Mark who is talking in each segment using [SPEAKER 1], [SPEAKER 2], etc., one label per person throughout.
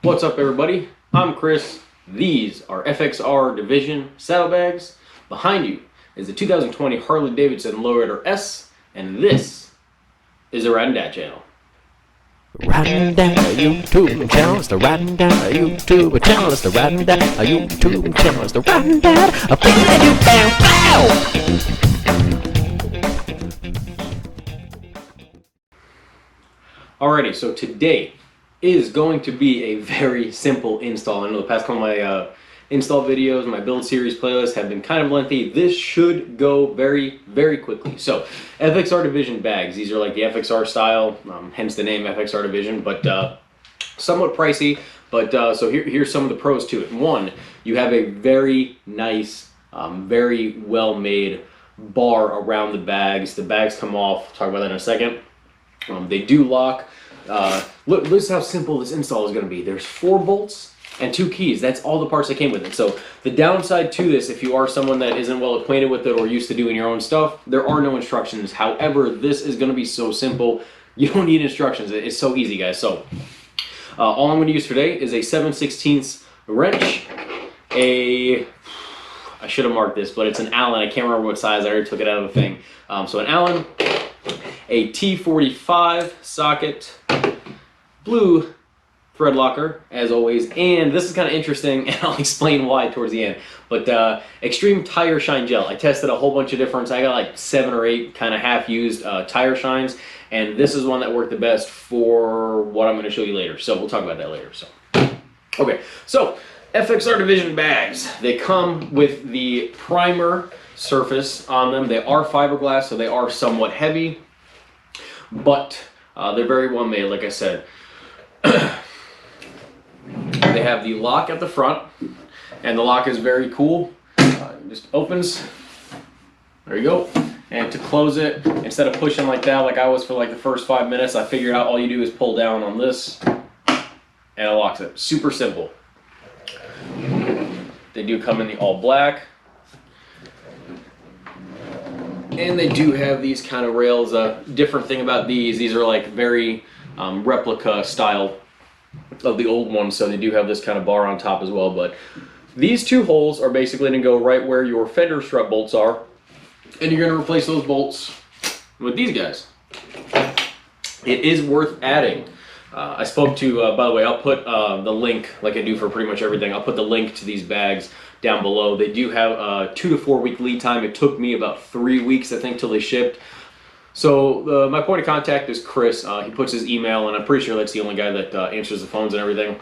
[SPEAKER 1] What's up, everybody? I'm Chris. These are FXR Division saddlebags. Behind you is the 2020 Harley Davidson Lowrider S, and this is the Riding Dad channel.
[SPEAKER 2] Riding Dad YouTube channel, it's the Riding Dad YouTube channel, it's the Riding Dad YouTube channel, it's the Riding Dad.
[SPEAKER 1] Alrighty, so today is going to be a very simple install. I know the past couple of my install videos, my build series playlist have been kind of lengthy. This should go very, very quickly. So, FXR Division bags. These are like the FXR style, hence the name FXR Division, but somewhat pricey. But so here's some of the pros to it. One, you have a very nice, very well-made bar around the bags. The bags come off. I'll talk about that in a second. They do lock. Look, this is how simple this install is going to be. There's 4 bolts and 2 keys. That's all the parts that came with it. So the downside to this, if you are someone that isn't well acquainted with it or used to doing your own stuff, there are no instructions. However, this is going to be so simple. You don't need instructions. It's so easy, guys. So all I'm going to use today is a 7/16 wrench. I should have marked this, but it's an Allen. I can't remember what size. I already took it out of the thing. So an Allen, a T45 socket, blue thread locker, as always, and this is kind of interesting, and I'll explain why towards the end, but extreme tire shine gel. I tested a whole bunch of different, I got like 7 or 8 kind of half-used tire shines, and this is one that worked the best for what I'm going to show you later, so we'll talk about that later. So, okay, so FXR Division bags, they come with the primer surface on them. They are fiberglass, so they are somewhat heavy, but they're very well made, like I said. They have the lock at the front, and the lock is very cool. It just opens. There you go. And to close it, instead of pushing like that, like I was for like the first 5 minutes, I figured out all you do is pull down on this, and it locks it. Super simple. They do come in the all black. And they do have these kind of rails. Different thing about these are like very replica style of the old ones, so they do have this kind of bar on top as well. But these 2 holes are basically going to go right where your fender strut bolts are, and you're going to replace those bolts with these guys. It is worth adding. I spoke to, by the way, I'll put the link, like I do for pretty much everything, I'll put the link to these bags down below. They do have a 2 to 4 week lead time. It took me about 3 weeks, I think, till they shipped. So my point of contact is Chris. He puts his email, and I'm pretty sure that's the only guy that answers the phones and everything.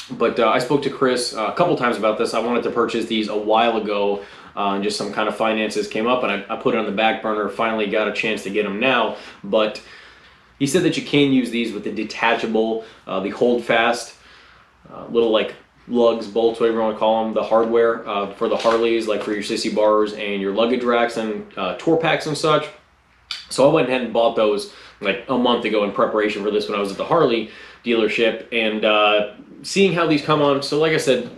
[SPEAKER 1] But I spoke to Chris a couple times about this. I wanted to purchase these a while ago, and just some kind of finances came up, and I put it on the back burner. Finally got a chance to get them now. But he said that you can use these with the detachable, the hold fast, little like lugs, bolts, whatever you want to call them, the hardware for the Harleys, like for your sissy bars and your luggage racks and tour packs and such. So I went ahead and bought those like a month ago in preparation for this when I was at the Harley dealership, and seeing how these come on. So like I said,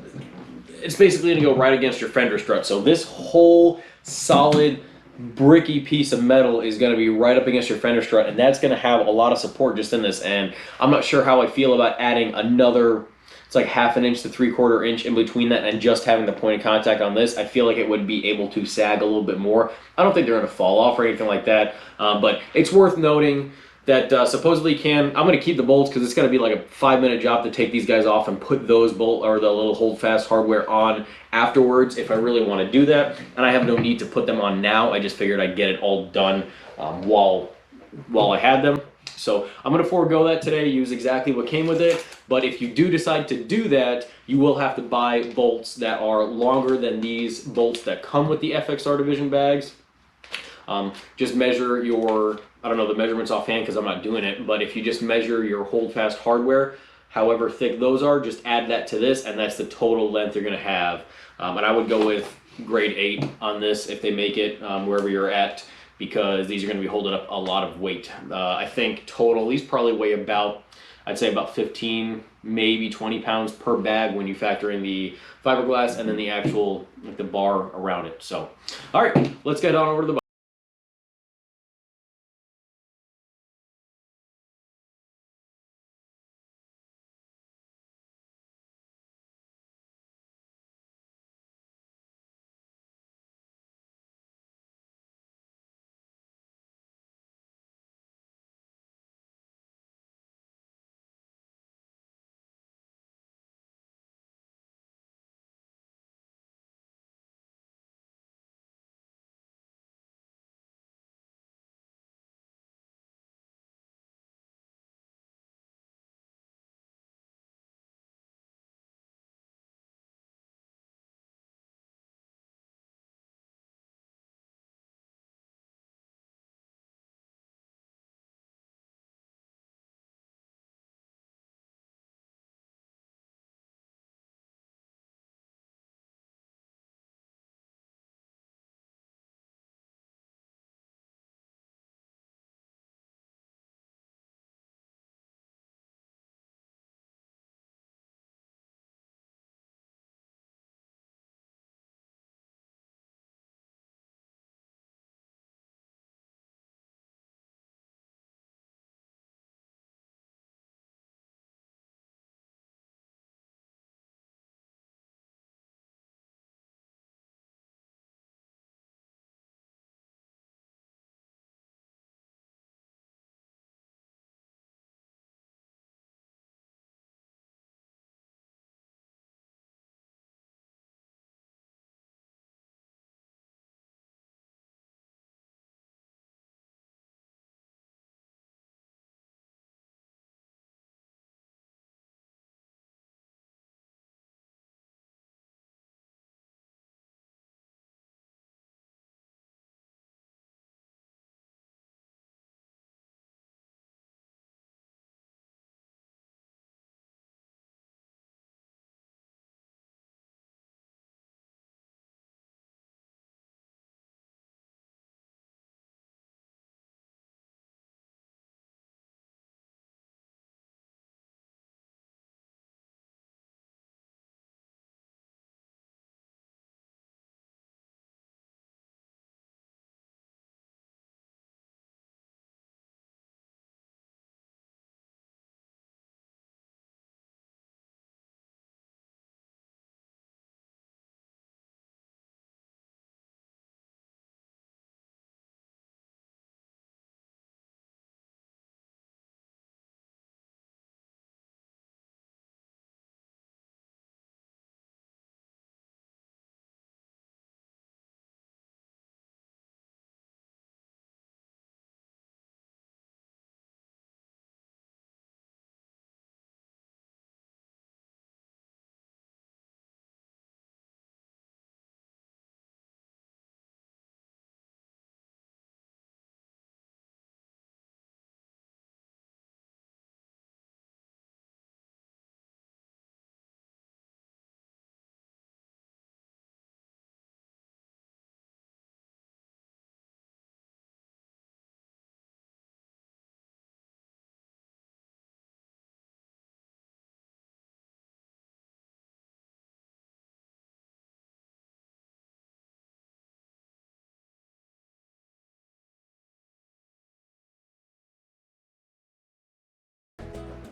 [SPEAKER 1] it's basically going to go right against your fender strut. So this whole solid bricky piece of metal is going to be right up against your fender strut, and that's going to have a lot of support just in this. And I'm not sure how I feel about adding another, it's like 1/2 inch to 3/4 inch in between that, and just having the point of contact on this. I feel like it would be able to sag a little bit more. I don't think they're going to fall off or anything like that, but it's worth noting that supposedly I'm going to keep the bolts because it's going to be like a 5-minute job to take these guys off and put those bolt or the little hold fast hardware on afterwards if I really want to do that. And I have no need to put them on now. I just figured I'd get it all done while I had them. So I'm going to forego that today, use exactly what came with it. But if you do decide to do that, you will have to buy bolts that are longer than these bolts that come with the FXR Division bags. Just measure your, I don't know the measurements offhand because I'm not doing it, but if you just measure your hold fast hardware, however thick those are, just add that to this, and that's the total length you're going to have. And I would go with grade 8 on this if they make it wherever you're at, because these are going to be holding up a lot of weight. I think total, these probably weigh about, I'd say about 15, maybe 20 pounds per bag when you factor in the fiberglass and then the actual, like the bar around it. So, all right, let's get on over to the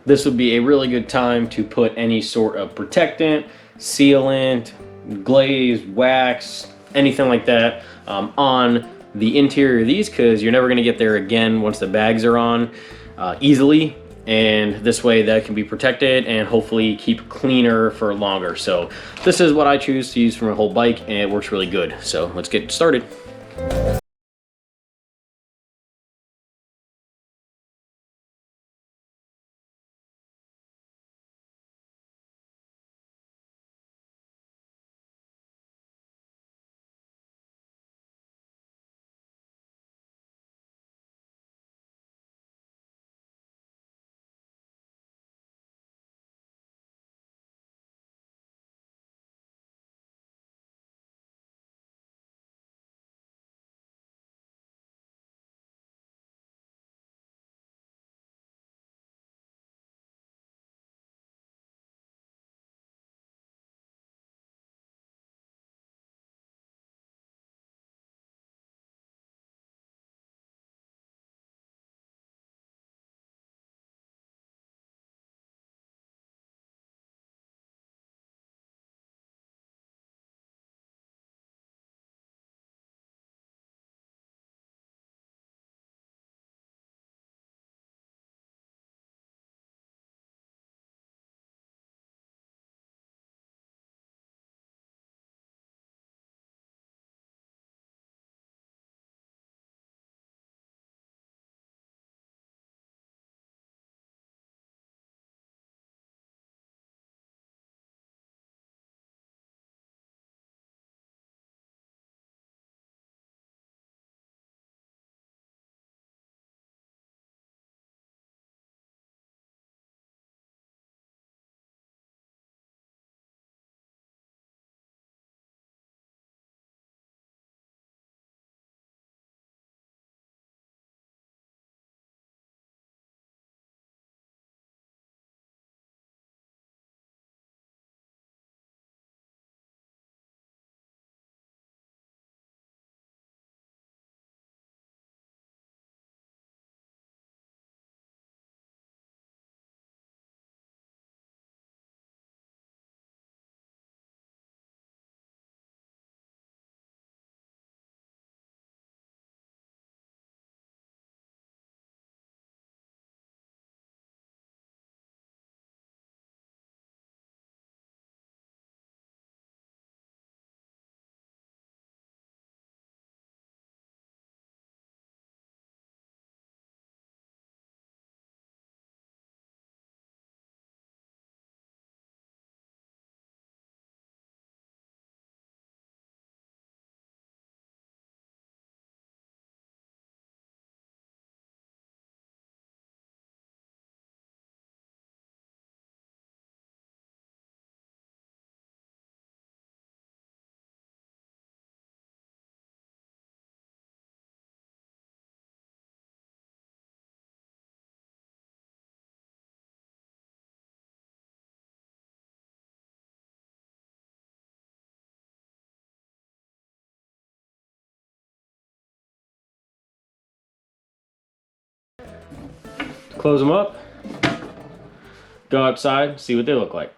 [SPEAKER 1] this would be a really good time to put any sort of protectant, sealant, glaze, wax, anything like that on the interior of these, because you're never going to get there again once the bags are on easily. And this way that can be protected and hopefully keep cleaner for longer. So this is what I choose to use for my whole bike, and it works really good. So let's get started. Close them up, go outside, see what they look like.